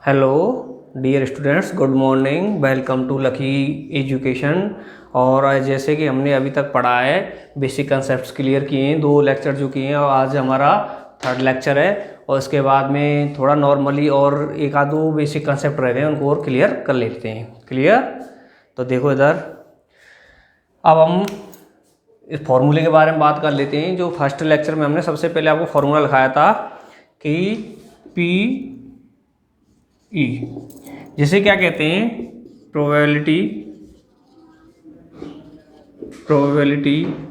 Hello dear students, good morning. Welcome to Lucky Education. और जैसे कि हमने अभी तक पढ़ा है, बेसिक कंसेप्ट्स क्लियर किए हैं, 2 लेक्चर जो किए हैं, और आज हमारा 3rd लेक्चर है। और इसके बाद में थोड़ा नॉर्मली और एक आध दो बेसिक कंसेप्ट रह गए हैं, उनको और क्लियर कर लेते हैं। क्लियर? तो देखो इधर, अब हम इस फॉर्मूले के बारे में बात कर लेते हैं। जो फर्स्ट लेक्चर में हमने सबसे पहले आपको फॉर्मूला लिखाया था कि पी ई, जिसे क्या कहते हैं, probability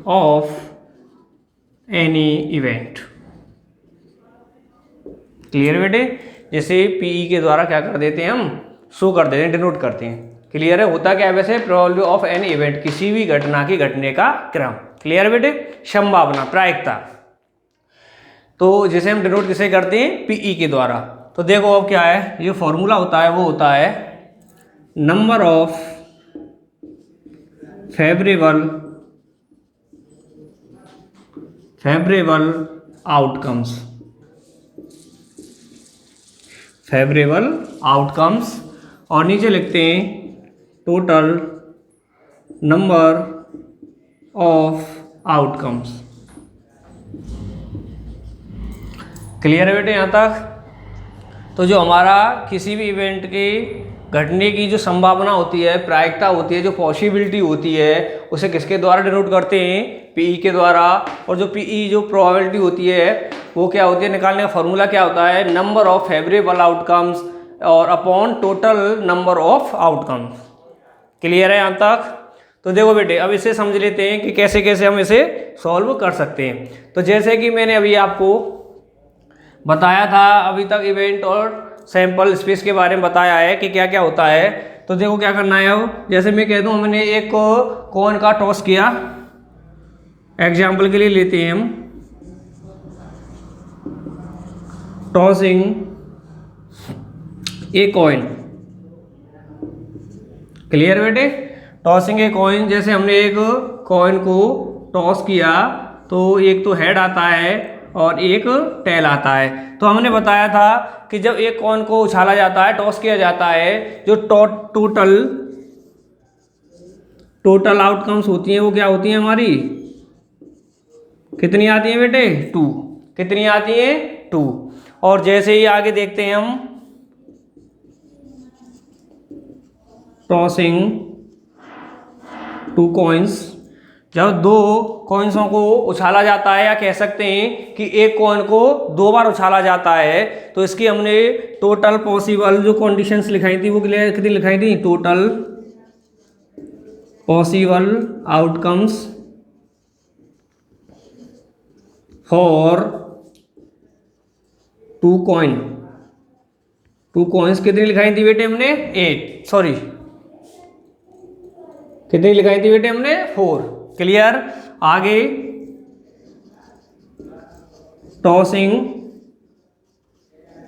of any event. Clear बेटे? जैसे पीई के द्वारा क्या कर देते हैं, हम शो कर देते हैं, डिनोट करते हैं। क्लियर है? होता क्या है वैसे? प्रोबेबिलिटी ऑफ एनी इवेंट, किसी भी घटना की घटने का क्रम। क्लियर बेटे? संभावना, प्रायिकता। तो जिसे हम डिनोट किसे करते हैं? पीई के द्वारा। तो देखो अब क्या है, ये फॉर्मूला होता है, वो होता है नंबर ऑफ फेवरेबल आउटकम्स, और नीचे लिखते हैं total number of outcomes. Clear है बेटे यहाँ तक? तो जो हमारा किसी भी इवेंट के घटने की जो संभावना होती है, प्रायिकता होती है, जो पॉसिबिलिटी होती है, उसे किसके द्वारा डिनोट करते हैं? पीई के द्वारा। और जो पीई जो प्रोबेबिलिटी होती है, वो क्या होती है, निकालने का फॉर्मूला क्या होता है? नंबर ऑफ फेवरेबल आउटकम्स और upon total number of outcomes. Clear है यहाँ तक? तो देखो बेटे, अब इसे समझ लेते हैं कि कैसे कैसे हम इसे सॉल्व कर सकते हैं। तो जैसे कि मैंने अभी आपको बताया था, अभी तक इवेंट और सैंपल स्पेस के बारे में बताया है कि क्या क्या होता है। तो देखो क्या करना है। अब जैसे मैं कह दूं, हमने एक कॉइन का टॉस किया, एग्जाम्पल के लिए लेते हैं हम, टॉसिंग ए कॉइन। क्लियर बेटे? टॉसिंग ए कॉइन, जैसे हमने एक कॉइन को टॉस किया तो एक तो हेड आता है और एक टेल आता है। तो हमने बताया था कि जब एक कॉइन को उछाला जाता है, टॉस किया जाता है, जो टोटल आउटकम्स होती हैं, वो क्या होती हैं हमारी? कितनी आती हैं बेटे? 2। कितनी आती हैं? 2। और जैसे ही आगे देखते हैं हम, टॉसिंग 2 कॉइन्स, जब 2 कॉइन्सों को उछाला जाता है, या कह सकते हैं कि एक कॉइन को 2 बार उछाला जाता है, तो इसकी हमने टोटल पॉसिबल जो कंडीशंस लिखाई थी, वो कितनी लिखाई थी? Total possible outcomes for 2 coins कितनी लिखाई थी बेटे हमने? 8, सॉरी, कितनी लिखाई थी बेटे हमने? 4। क्लियर? आगे टॉसिंग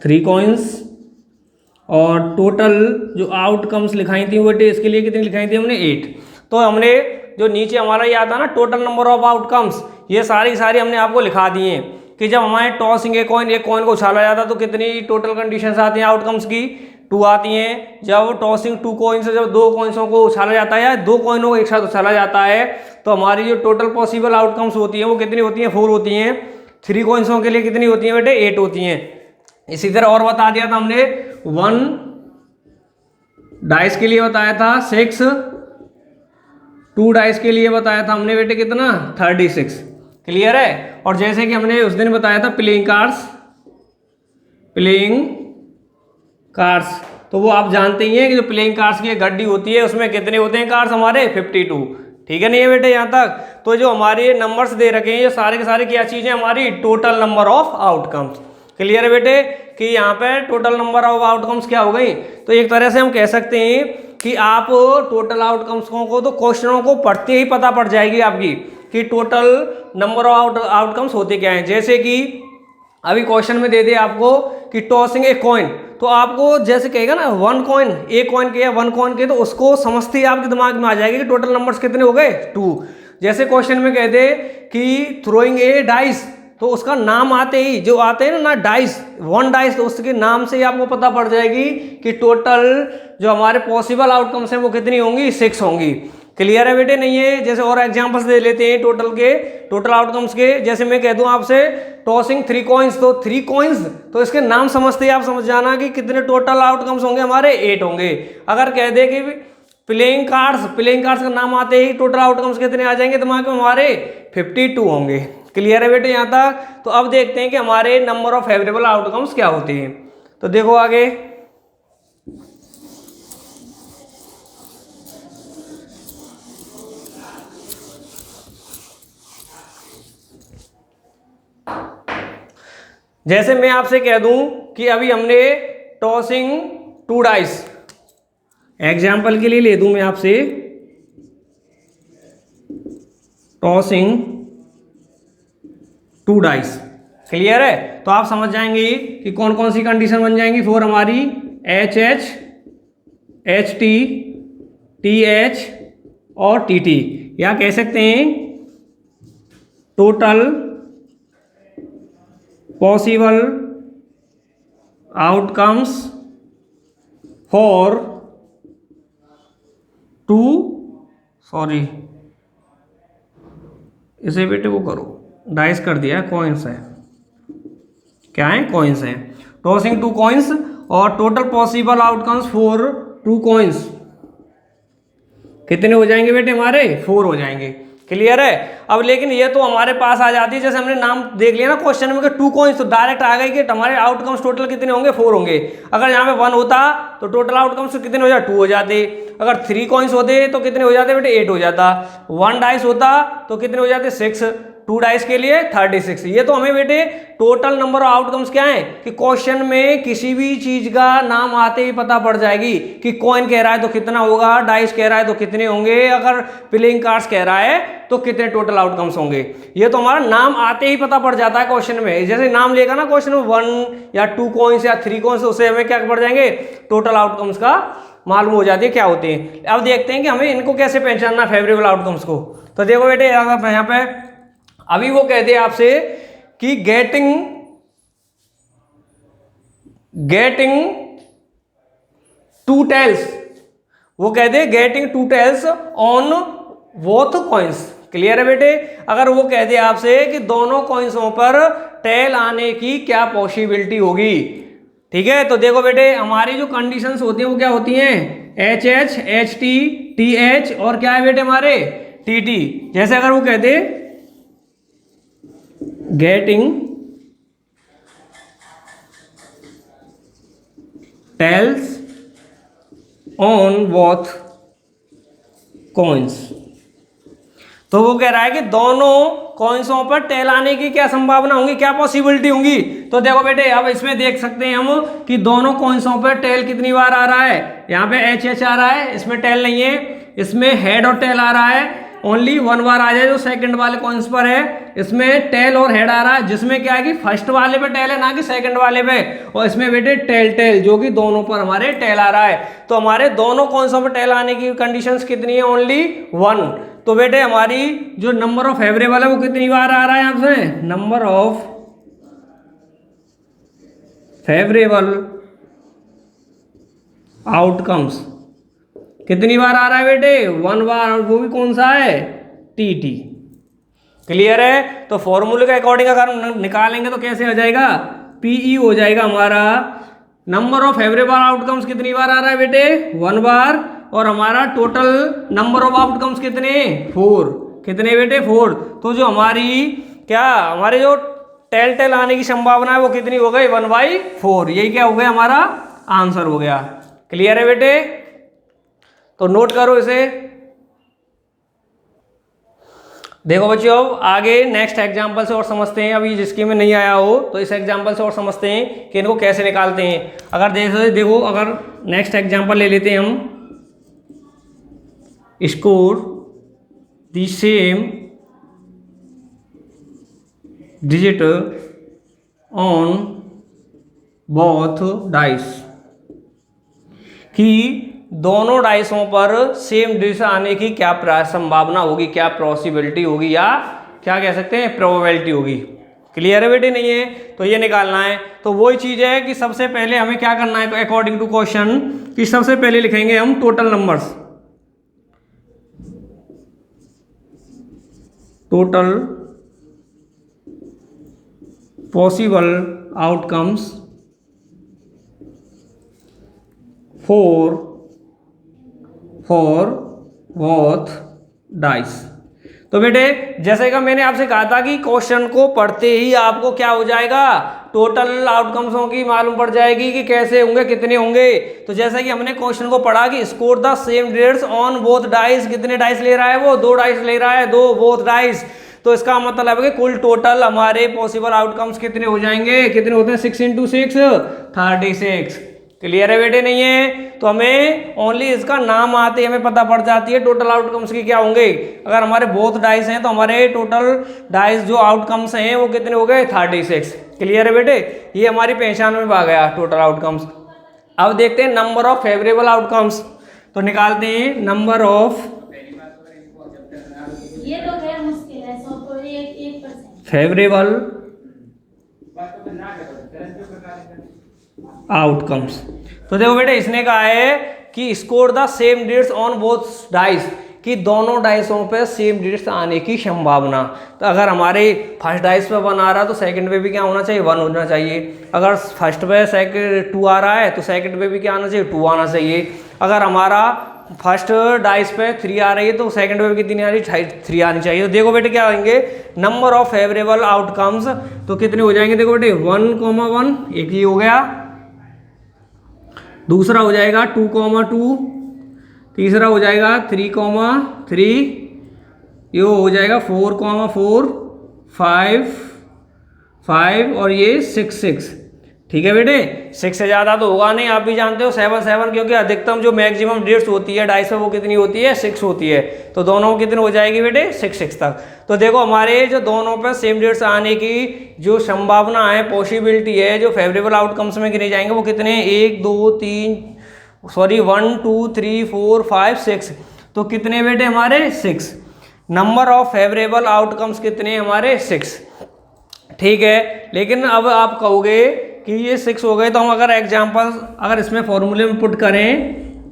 3 कॉइन्स, और टोटल जो आउटकम्स लिखाई थी वो बेटे, इसके लिए कितनी लिखाई थी हमने? 8। तो हमने जो नीचे हमारा ये आता ना, टोटल नंबर ऑफ आउटकम्स, ये सारी हमने आपको लिखा दिए कि जब हमारे टॉसिंग एक कॉइन को उछाला जाता है तो कितनी टोटल कंडीशंस आती हैं आउटकम्स की? 2 आती हैं। जब टॉसिंग 2 कॉइन से जब 2 कॉइन्सों को उछाला जाता है, या 2 कॉइनों को एक साथ उछाला जाता है, तो हमारी जो टोटल पॉसिबल आउटकम्स होती हैं वो कितनी होती हैं? 4 होती हैं। 3 कॉइन्सों के लिए कितनी होती हैं बेटे? 8 होती हैं। इसी तरह और बता दिया था हमने, 1 डाइस के लिए बताया था 6, 2 डाइस के लिए बताया था हमने बेटे कितना? 36। क्लियर है? और जैसे कि हमने उस दिन बताया था प्लेइंग कार्ड्स, तो वो आप जानते ही हैं कि जो प्लेइंग कार्ड्स की गड्डी होती है, उसमें कितने होते हैं कार्ड्स हमारे? 52। ठीक है नहीं है बेटे यहाँ तक? तो जो हमारे नंबर्स दे रखे हैं, ये सारे के सारे क्या चीज़ें हमारी? Total number of outcomes. Clear है बेटे? कि यहाँ पे टोटल नंबर ऑफ आउटकम्स क्या हो गई? तो एक तरह से हम कह सकते हैं कि आप टोटल आउटकम्स को तो क्वेश्चनों को पढ़ते ही पता पड़ जाएगी आपकी कि टोटल नंबर ऑफ आउटकम्स होते क्या हैं। जैसे कि अभी क्वेश्चन में दे दे आपको कि टॉसिंग ए कॉइन, तो आपको जैसे कहेगा ना 1 कॉइन, एक कॉइन के या 1 कॉइन के, तो उसको समझते ही आपके दिमाग में आ जाएगा कि टोटल नंबर्स कितने हो गए? 2। जैसे क्वेश्चन में कह दे कि थ्रोइंग ए डाइस, तो उसका नाम आते ही जो आते हैं ना डाइस, वन डाइस, तो उसके नाम से ही आपको पता पड़ जाएगी कि टोटल जो हमारे पॉसिबल आउटकम्स हैं वो कितनी होंगी, 6 होंगी। क्लियर है बेटे? नहीं है? जैसे और एग्जांपल्स दे लेते हैं टोटल आउटकम्स के। जैसे मैं कह दूं आपसे टॉसिंग 3 कॉइन्स, तो 3 कॉइन्स, तो इसके नाम समझते ही आप समझ जाना कि कितने टोटल आउटकम्स होंगे हमारे, 8 होंगे। अगर कह दे कि प्लेइंग कार्ड्स का नाम आते ही टोटल आउटकम्स कितने आ जाएंगे दिमाग में हमारे, 52 होंगे। क्लियर है बेटे यहाँ तक? तो अब देखते हैं कि हमारे नंबर ऑफ फेवरेबल आउटकम्स क्या होते हैं। तो देखो आगे, जैसे मैं आपसे कह दूं कि अभी हमने टॉसिंग 2 डाइस, एग्जाम्पल के लिए ले दूं मैं आपसे टॉसिंग 2 डाइस। क्लियर है? तो आप समझ जाएंगे कि कौन कौन सी कंडीशन बन जाएंगी फॉर हमारी HH, HT, TH और TT, या कह सकते हैं टोटल पॉसिबल आउटकम्स फॉर इसे बेटे वो करो, डाइस कर दिया, कॉइन्स है, क्या है, कॉइन्स है। टॉसिंग 2 कॉइन्स और total possible outcomes for 2 coins कितने हो जाएंगे बेटे हमारे, 4 हो जाएंगे। क्लियर है? अब लेकिन ये तो हमारे पास आ जाती है, जैसे हमने नाम देख लिया ना क्वेश्चन में कि 2 कॉइन्स, तो डायरेक्ट आ गई कि हमारे आउटकम्स टोटल कितने होंगे, 4 होंगे। अगर यहाँ पे 1 होता तो टोटल आउटकम्स कितने हो जाते, 2 हो जाते। अगर 3 कॉइन्स होते तो कितने हो जाते बेटे, 8 हो जाता। 1 डाइस होता तो कितने हो जाते, 6। 2 डाइस के लिए 36। ये तो हमें बेटे टोटल नंबर ऑफ आउटकम्स क्या है कि क्वेश्चन में किसी भी चीज का नाम आते ही पता पड़ जाएगी कि कॉइन कह रहा है तो कितना होगा, डाइस कह रहा है तो कितने होंगे, अगर प्लेइंग कार्ड्स कह रहा है तो कितने टोटल आउटकम्स होंगे। ये तो हमारा नाम आते ही पता पड़ जाता है क्वेश्चन में। जैसे नाम लेगा ना क्वेश्चन में 1 या 2 कॉइन्स या 3 कॉइन्स, उससे हमें क्या पड़ जाएंगे, टोटल आउटकम्स का मालूम हो जाती है क्या होते हैं। अब देखते हैं कि हमें इनको कैसे पहचानना फेवरेबल आउटकम्स को। तो देखो बेटे यहाँ पे अभी वो कहते हैं आपसे कि गेटिंग 2 टेल्स, वो कहते हैं getting 2 tails on both coins. Clear है बेटे? अगर वो कहते हैं आपसे कि दोनों कॉइन्सों पर टेल आने की क्या पॉसिबिलिटी होगी। ठीक है? तो देखो बेटे हमारी जो कंडीशंस होती हैं वो क्या होती हैं, HH, HT, TH और क्या है बेटे हमारे, TT। जैसे अगर वो कहते getting tails on both coins, तो वो कह रहा है कि दोनों कॉइन्सों पर टेल आने की क्या संभावना होंगी, क्या पॉसिबिलिटी होंगी। तो देखो बेटे अब इसमें देख सकते हैं हम कि दोनों कॉइन्सों पर टेल कितनी बार आ रहा है। यहाँ पे HH आ रहा है, इसमें टेल नहीं है। इसमें हेड और टेल आ रहा है, ओनली 1 बार आ जाए जो सेकंड वाले कॉइन्स पर है। इसमें टेल और हेड आ रहा है, जिसमें क्या है कि फर्स्ट वाले पे टेल है ना कि सेकंड वाले पे। और इसमें बेटे टेल जो कि दोनों पर हमारे टेल आ रहा है। तो हमारे दोनों कॉइन्सों पर टेल आने की कंडीशंस कितनी है, ओनली 1। तो बेटे हमारी जो नंबर ऑफ फेवरेबल है वो कितनी बार आ रहा है यहाँ से, नंबर ऑफ फेवरेबल आउटकम्स कितनी बार आ रहा है बेटे, 1 बार, और वो भी कौन सा है, TT। क्लियर है? तो फॉर्मूले के अकॉर्डिंग अगर हम निकालेंगे तो कैसे आ जाएगा, PE हो जाएगा हमारा। नंबर ऑफ फेवरेबल आउटकम्स कितनी बार आ रहा है बेटे, 1 बार, और हमारा टोटल नंबर ऑफ आउटकम्स कितने, 4। कितने बेटे, 4। तो जो हमारी क्या, हमारे जो टेल आने की संभावना है वो कितनी हो गई, 1/4। यही क्या हो गया, हमारा आंसर हो गया। क्लियर है बेटे? तो नोट करो इसे। देखो बच्चों आगे नेक्स्ट एग्जांपल से और समझते हैं। अभी जिसकी में नहीं आया हो तो इस एग्जांपल से और समझते हैं कि इनको कैसे निकालते हैं। अगर देखो अगर नेक्स्ट एग्जांपल ले लेते हैं हम, score the same digit on both dice, कि दोनों डाइसों पर सेम डिजिट आने की क्या संभावना होगी, क्या पॉसिबिलिटी होगी, या क्या कह सकते हैं प्रोबेबिलिटी होगी। क्लियर है बेटे? नहीं है तो ये निकालना है। तो वही चीज़ है कि सबसे पहले हमें क्या करना है अकॉर्डिंग टू क्वेश्चन, कि सबसे पहले लिखेंगे हम total numbers, total possible outcomes for both dice. तो बेटे जैसे कि मैंने आपसे कहा था कि क्वेश्चन को पढ़ते ही आपको क्या हो जाएगा, टोटल आउटकम्सों की मालूम पड़ जाएगी कि कैसे होंगे, कितने होंगे। तो जैसे कि हमने क्वेश्चन को पढ़ा कि score the same rates on both dice, कितने डाइस ले रहा है वो, 2 डाइस ले रहा है, 2 बोथ डाइस। तो इसका मतलब है कि कुल टोटल हमारे पॉसिबल आउटकम्स कितने हो जाएंगे, कितने होते हैं 6 × 6 36। क्लियर है बेटे? नहीं है तो हमें ओनली इसका नाम आते हमें पता पड़ जाती है टोटल आउटकम्स की क्या होंगे। अगर हमारे बोथ डाइस हैं तो हमारे टोटल डाइस जो आउटकम्स हैं वो कितने हो गए 36। क्लियर है बेटे? ये हमारी पहचान में आ गया टोटल आउटकम्स। अब देखते हैं नंबर ऑफ फेवरेबल आउटकम्स। तो निकालते हैं नंबर ऑफ फेवरेबल आउटकम्स। तो देखो बेटे इसने कहा है कि score the same digits on both dice, कि दोनों डाइसों पे सेम डिजिट्स आने की संभावना। तो अगर हमारे फर्स्ट डाइस पे 1 आ रहा तो सेकंड पे भी क्या होना चाहिए, 1 होना चाहिए। अगर फर्स्ट पे सेकंड 2 आ रहा है तो सेकंड पे भी क्या आना चाहिए, 2 आना चाहिए। अगर हमारा फर्स्ट डाइस पे 3 आ रही है तो सेकंड पे भी कितनी आ रही है, 3 आनी चाहिए। तो देखो बेटे क्या आएंगे नंबर ऑफ फेवरेबल आउटकम्स, तो कितने हो जाएंगे, देखो बेटे 1,1 एक ही हो गया, दूसरा हो जाएगा 2,2, तीसरा हो जाएगा 3,3, ये हो जाएगा 4,4, 5 और ये 6। ठीक है बेटे? 6 से ज़्यादा तो होगा नहीं, आप भी जानते हो 7 क्योंकि अधिकतम जो मैक्सिमम डिजिट्स होती है डाइस पे वो कितनी होती है, 6 होती है। तो दोनों कितने हो जाएगी बेटे 6 तक। तो देखो हमारे जो दोनों पे सेम डिजिट्स आने की जो संभावना है, पॉसिबिलिटी है, जो फेवरेबल आउटकम्स में गिने जाएंगे वो कितने हैं, 1 2 3 1 2 3 4 5 6। तो कितने बेटे हमारे 6। नंबर ऑफ फेवरेबल आउटकम्स कितने हमारे 6। ठीक है, लेकिन अब आप कहोगे कि ये 6 हो गए तो हम अगर एग्जाम्पल अगर इसमें फॉर्मूले में पुट करें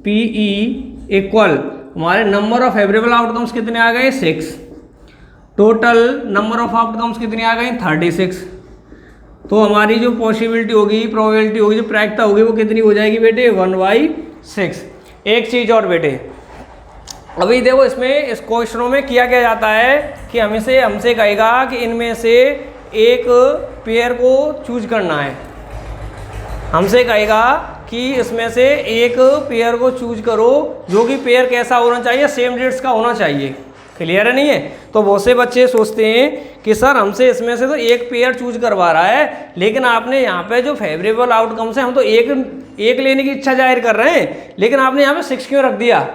PE इक्वल हमारे नंबर ऑफ फेवरेबल आउटकम्स कितने आ गए 6, टोटल नंबर ऑफ आउटकम्स कितनी आ गई 36। तो हमारी जो पॉसिबिलिटी होगी, प्रोबेबिलिटी होगी, जो प्रायिकता होगी वो कितनी हो जाएगी बेटे 1/6। एक चीज़ और बेटे, अभी देखो इसमें इस क्वेश्चनों में किया क्या जाता है कि हमसे कहेगा कि इनमें से एक पेयर को चूज करना है। हमसे कहेगा कि इसमें से एक पेयर को चूज करो, जो कि पेयर कैसा होना चाहिए, सेम डिजिट्स का होना चाहिए। क्लियर है? नहीं है? तो बहुत से बच्चे सोचते हैं कि सर हमसे इसमें से तो एक पेयर चूज करवा रहा है, लेकिन आपने यहाँ पे जो फेवरेबल आउटकम्स है हम तो एक लेने की इच्छा जाहिर कर रहे हैं, लेकिन आपने यहाँ पे 6 क्यों रख दिया,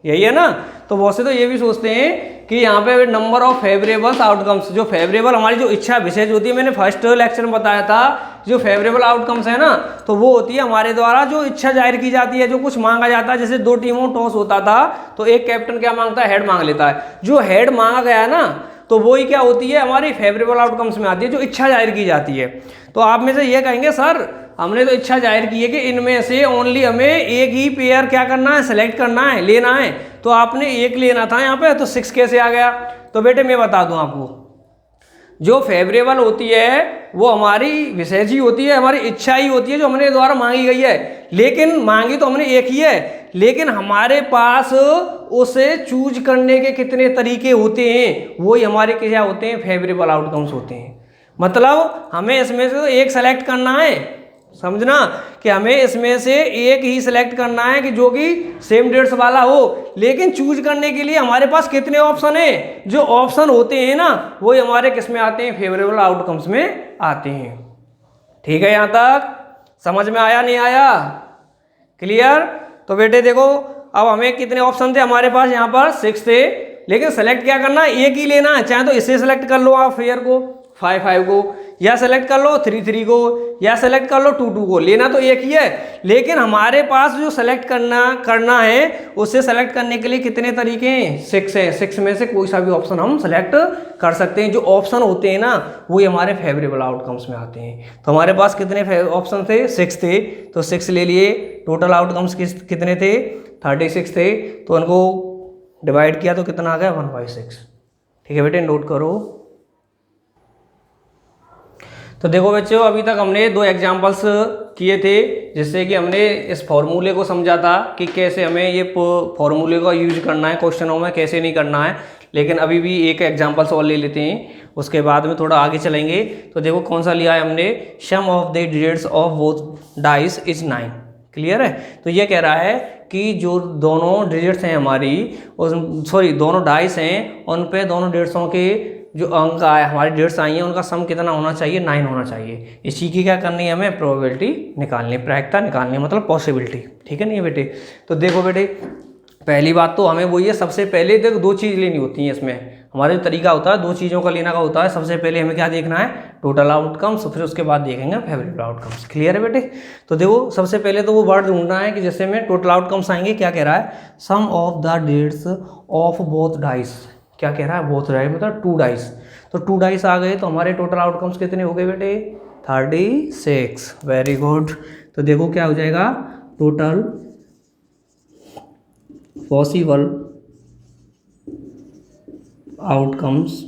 यही है ना। तो बहुत से तो ये भी सोचते हैं कि यहाँ पे नंबर ऑफ फेवरेबल आउटकम्स, जो फेवरेबल हमारी जो इच्छा विशेष होती है, मैंने फर्स्ट लेक्चर में बताया था, जो फेवरेबल आउटकम्स है ना, तो वो होती है हमारे द्वारा जो इच्छा जाहिर की जाती है, जो कुछ मांगा जाता है। जैसे 2 टीमों टॉस होता था तो एक कैप्टन क्या मांगता है, हेड मांग लेता है। जो हेड मांगा गया है ना, तो वही क्या होती है हमारी फेवरेबल आउटकम्स में आती है, जो इच्छा जाहिर की जाती है। तो आप में से ये कहेंगे सर हमने तो इच्छा जाहिर की है कि इनमें से ओनली हमें एक ही पेयर क्या करना है, सेलेक्ट करना है, लेना है। तो आपने एक लेना था यहाँ पे, तो 6 कैसे आ गया। तो बेटे मैं बता दूं आपको, जो फेवरेबल होती है वो हमारी विशेष ही होती है, हमारी इच्छा ही होती है जो हमने द्वारा मांगी गई है। लेकिन मांगी तो हमने एक ही है, लेकिन हमारे पास उसे चूज करने के कितने तरीके होते हैं, वही हमारे क्या होते हैं, फेवरेबल आउटकम्स होते हैं। मतलब हमें इसमें से तो एक सेलेक्ट करना है, समझना कि हमें इसमें से एक ही सिलेक्ट करना है कि जो कि सेम डिजिट्स वाला हो। लेकिन चूज करने के लिए हमारे पास कितने ऑप्शन हैं, जो ऑप्शन होते हैं ना वही हमारे किस में आते हैं, फेवरेबल आउटकम्स में आते हैं। ठीक है, यहाँ तक समझ में आया नहीं आया, क्लियर। तो बेटे देखो अब हमें कितने ऑप्शन थे हमारे पास, यहाँ पर 6 थे, लेकिन सेलेक्ट क्या करना है, एक ही लेना है। चाहे तो इसे सेलेक्ट कर लो आप पेयर को 5 को, या सेलेक्ट कर लो 3 3 को, या सेलेक्ट कर लो 2 2 को। लेना तो एक ही है, लेकिन हमारे पास जो सेलेक्ट करना है उससे सेलेक्ट करने के लिए कितने तरीके हैं? 6 है। 6 में से कोई सा भी ऑप्शन हम सेलेक्ट कर सकते हैं। जो ऑप्शन होते हैं ना वो हमारे फेवरेबल आउटकम्स में आते हैं। तो हमारे पास कितने ऑप्शन थे? 6 थे, तो 6 ले लिए। टोटल आउटकम्स कितने थे? 36 थे। तो उनको डिवाइड किया तो कितना आ गया? 1/6। ठीक है बेटे, नोट करो। तो देखो बच्चों, अभी तक हमने 2 एग्जाम्पल्स किए थे जिससे कि हमने इस फॉर्मूले को समझा था कि कैसे हमें ये फॉर्मूले का यूज करना है क्वेश्चनों में, कैसे नहीं करना है। लेकिन अभी भी एक एग्जाम्पल्स और ले लेते हैं, उसके बाद में थोड़ा आगे चलेंगे। तो देखो कौन सा लिया है हमने? Sum of the digits of both dice is 9। Clear है? तो ये कह रहा है कि जो दोनों डिजिट्स हैं हमारी, दोनों डाइस हैं, उन पे दोनों डिजिट्सों के जो अंक आए, हमारी डिजिट्स आई हैं, उनका सम कितना होना चाहिए? 9 होना चाहिए। इसी की क्या करनी है? हमें प्रोबेबिलिटी निकालनी है, प्रायिकता निकालनी है, मतलब पॉसिबिलिटी। ठीक है नहीं बेटे? तो देखो बेटे, पहली बात तो हमें वही है, सबसे पहले देखो 2 चीज़ लेनी होती हैं इसमें। हमारा जो तरीका होता है 2 चीज़ों का लेना का होता है। सबसे पहले हमें क्या देखना है? टोटल आउटकम्स, फिर उसके बाद देखेंगे फेवरेबल आउटकम्स। क्लियर है बेटे? तो देखो सबसे पहले तो वो वर्ड ढूंढना है कि जैसे में टोटल आउटकम्स आएंगे। क्या कह रहा है? Sum of the digits of both dice. क्या कह रहा है? बोथ डाइस मतलब 2 डाइस। तो 2 डाइस आ गए तो हमारे टोटल आउटकम्स कितने हो गए बेटे? 36। Very good. तो देखो क्या हो जाएगा? Total possible outcomes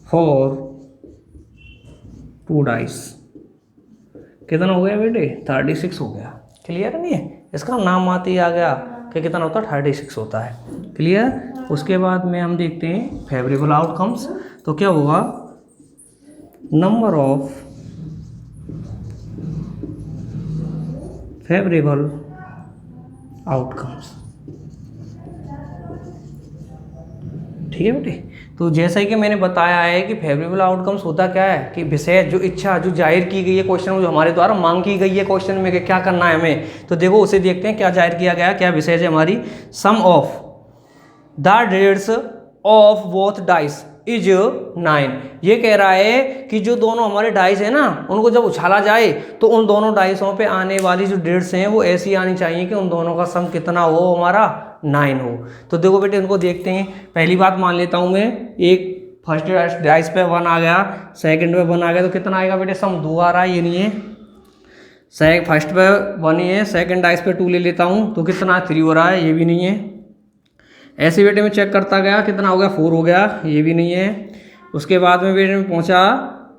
for 2 dice कितना हो गया बेटे? 36 हो गया। क्लियर नहीं है? इसका नाम आते ही आ गया कि कितना होता है? 36 होता है। क्लियर? उसके बाद में हम देखते हैं फेवरेबल आउटकम्स। तो क्या होगा? Number of favourable outcomes. ठीक है बेटे? तो जैसा कि मैंने बताया है कि फेवरेबल आउटकम्स होता क्या है कि विषय जो इच्छा जो जाहिर की गई है क्वेश्चन में, जो हमारे द्वारा मांग की गई है क्वेश्चन में कि क्या करना है हमें, तो देखो उसे देखते हैं क्या जाहिर किया गया, क्या विषय है हमारी। Sum of the digits of both dice is 9। ये कह रहा है कि जो दोनों हमारे डाइस है ना, उनको जब उछाला जाए तो उन दोनों डाइसों पे आने वाली जो डिजिट्स हैं वो ऐसी आनी चाहिए कि उन दोनों का सम कितना हो? हमारा 9 हो। तो देखो बेटे उनको देखते हैं। पहली बात मान लेता हूँ मैं, एक फर्स्ट डाइस पे 1 आ गया, सेकंड पे 1 आ गया, तो कितना आएगा बेटे? सम 2 आ रहा है, ये नहीं है। फर्स्ट पे 1 ही है, सेकंड डाइस पे 2 ले लेता हूँ तो कितना 3 हो रहा है, ये भी नहीं है। ऐसे बेटे में चेक करता गया, कितना हो गया? 4 हो गया, ये भी नहीं है। उसके बाद में बेटे में पहुंचा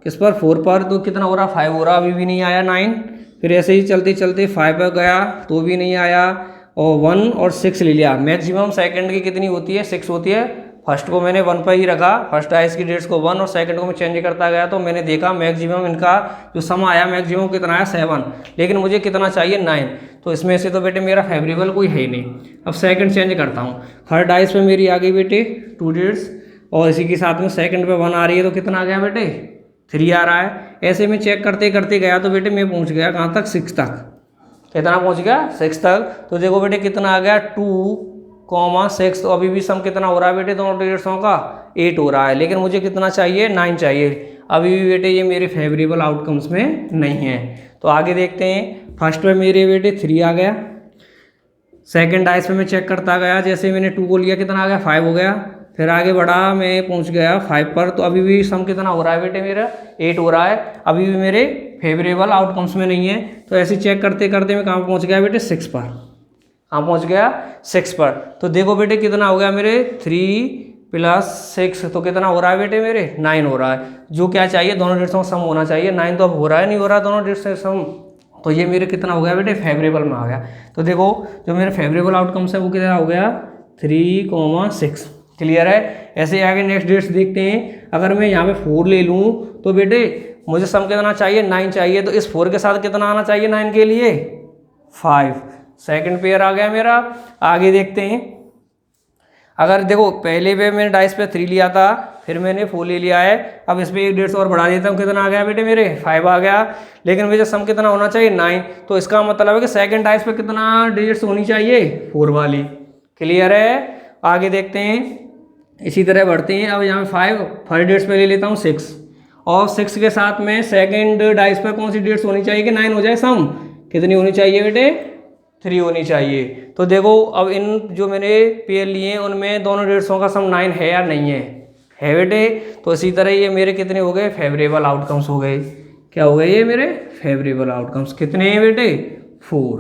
किस पर? 4 पर, तो कितना हो रहा? 5 हो रहा, अभी भी नहीं आया 9। फिर ऐसे ही चलते चलते 5 पर गया तो भी नहीं आया, और 1 और 6 ले लिया। मैक्सिमम सेकंड की कितनी होती है? 6 होती है। फर्स्ट को मैंने 1 पर ही रखा, फर्स्ट डाइस की डेट्स को 1, और सेकंड को मैं चेंज करता गया तो मैंने देखा मैक्सिमम इनका जो सम आया मैक्सिमम कितना आया? 7। लेकिन मुझे कितना चाहिए? 9। तो इसमें से तो बेटे मेरा फेवरेबल कोई है ही नहीं। अब सेकंड चेंज करता हूँ। हर डाइस पे मेरी आ गई बेटे 2 डिजिट्स, और इसी के साथ में सेकंड पे 1 आ रही है, तो कितना आ गया बेटे? 3 आ रहा है। ऐसे में चेक करते करते गया तो बेटे मैं पहुँच गया कहाँ तक? 6 तक। कितना पहुँच गया? 6 तक। तो देखो बेटे कितना आ गया? 2,6। तो अभी भी सम कितना हो रहा है बेटे दोनों डिजिट्सों का? 8 हो रहा है। लेकिन मुझे कितना चाहिए? 9 चाहिए। अभी भी बेटे ये मेरे फेवरेबल आउटकम्स में नहीं है। तो आगे देखते हैं। फर्स्ट पे मेरे बेटे 3 आ गया, सेकंड डाइस पे मैं चेक करता गया, जैसे मैंने 2 को लिया कितना आ गया? 5 हो गया। फिर आगे बढ़ा, मैं पहुंच गया 5 पर, तो अभी भी सम कितना हो रहा है बेटे मेरा? 8 हो रहा है। अभी भी मेरे फेवरेबल आउटकम्स में नहीं है। तो ऐसे चेक करते करते मैं कहाँ पहुँच गया बेटे? 6 पर। कहाँ पहुँच गया? 6 पर। तो देखो बेटे कितना हो गया मेरे? 3 + 6, तो कितना हो रहा है बेटे मेरे? 9 हो रहा है। जो क्या चाहिए? दोनों डिजिट्सों का सम होना चाहिए। 9 तो अब हो रहा है, नहीं हो रहा दोनों डिजिट्स का सम। तो ये मेरे कितना हो गया बेटे? फेवरेबल में आ गया। तो देखो जो मेरे फेवरेबल आउटकम्स है वो कितना हो गया? 3,6। क्लियर है? ऐसे आगे नेक्स्ट डेट्स देखते हैं। अगर मैं यहाँ पे 4 ले लूँ तो बेटे मुझे सम कितना चाहिए? 9 चाहिए। तो इस 4 के साथ कितना आना चाहिए 9 के लिए? 5। सेकंड पेयर आ गया मेरा। आगे देखते हैं। अगर देखो पहले पे मैंने डाइस पे 3 लिया था, फिर मैंने 4 ले लिया है। अब इसमें 1 डिजिट और बढ़ा देता हूँ, कितना आ गया बेटे मेरे? 5 आ गया। लेकिन मुझे सम कितना होना चाहिए? 9। तो इसका मतलब है कि सेकंड डाइस पे कितना डिजिट्स होनी चाहिए? 4 वाली। क्लियर है? आगे देखते हैं। इसी तरह बढ़ते हैं। अब यहाँ 5 फर्स्ट डेट्स पे ले लेता हूँ 6, और 6 के साथ में सेकंड डाइस पर कौन सी डेट्स होनी चाहिए कि 9 हो जाए सम, कितनी होनी चाहिए बेटे 3 होनी चाहिए। तो देखो अब इन जो मैंने पेयर लिए हैं उनमें दोनों डेट्सों का सम 9 है या नहीं है बेटे। तो इसी तरह ये मेरे कितने हो गए फेवरेबल आउटकम्स हो गए। क्या हो गए ये मेरे फेवरेबल आउटकम्स, कितने हैं बेटे 4,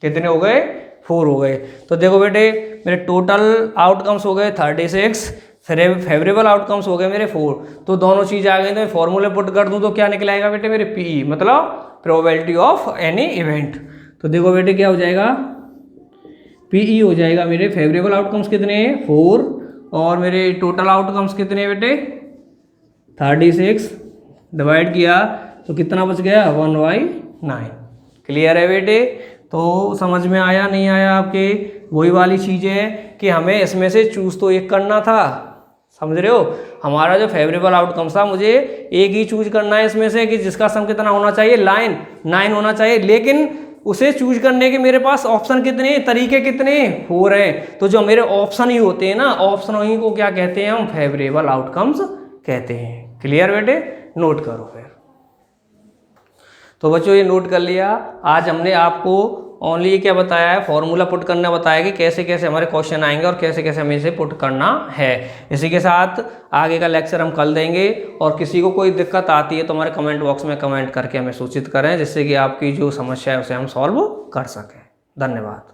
कितने हो गए 4 हो गए। तो देखो बेटे मेरे टोटल आउटकम्स हो गए 36, फेवरेबल आउटकम्स हो गए मेरे 4। तो दोनों चीज़ आ गई, तो मैं फॉर्मूले पुट कर दूं तो क्या निकलाएगा बेटे मेरे पी, मतलब प्रोबेबिलिटी ऑफ एनी इवेंट। तो देखो बेटे क्या हो जाएगा पीई हो जाएगा मेरे फेवरेबल आउटकम्स कितने हैं 4, और मेरे टोटल आउटकम्स कितने हैं बेटे 36, डिवाइड किया तो कितना बच गया 1/9। क्लियर है बेटे। तो समझ में आया नहीं आया आपके, वही वाली चीज़ है कि हमें इसमें से चूज तो एक करना था, समझ रहे हो। हमारा जो फेवरेबल आउटकम्स था मुझे एक ही चूज करना है इसमें से कि जिसका सम कितना होना चाहिए 9 होना चाहिए, लेकिन उसे चूज करने के मेरे पास ऑप्शन कितने, तरीके कितने 4 हैं। तो जो मेरे ऑप्शन ही होते हैं ना, ऑप्शन ही को क्या कहते हैं हम फेवरेबल आउटकम्स कहते हैं। क्लियर बेटे, नोट करो फिर। तो बच्चों ये नोट कर लिया। आज हमने आपको ओनली क्या बताया है, फॉर्मूला पुट करना बताया कि कैसे कैसे हमारे क्वेश्चन आएंगे और कैसे कैसे हमें इसे पुट करना है। इसी के साथ आगे का लेक्चर हम कल देंगे, और किसी को कोई दिक्कत आती है तो हमारे कमेंट बॉक्स में कमेंट करके हमें सूचित करें, जिससे कि आपकी जो समस्या है उसे हम सॉल्व कर सकें। धन्यवाद।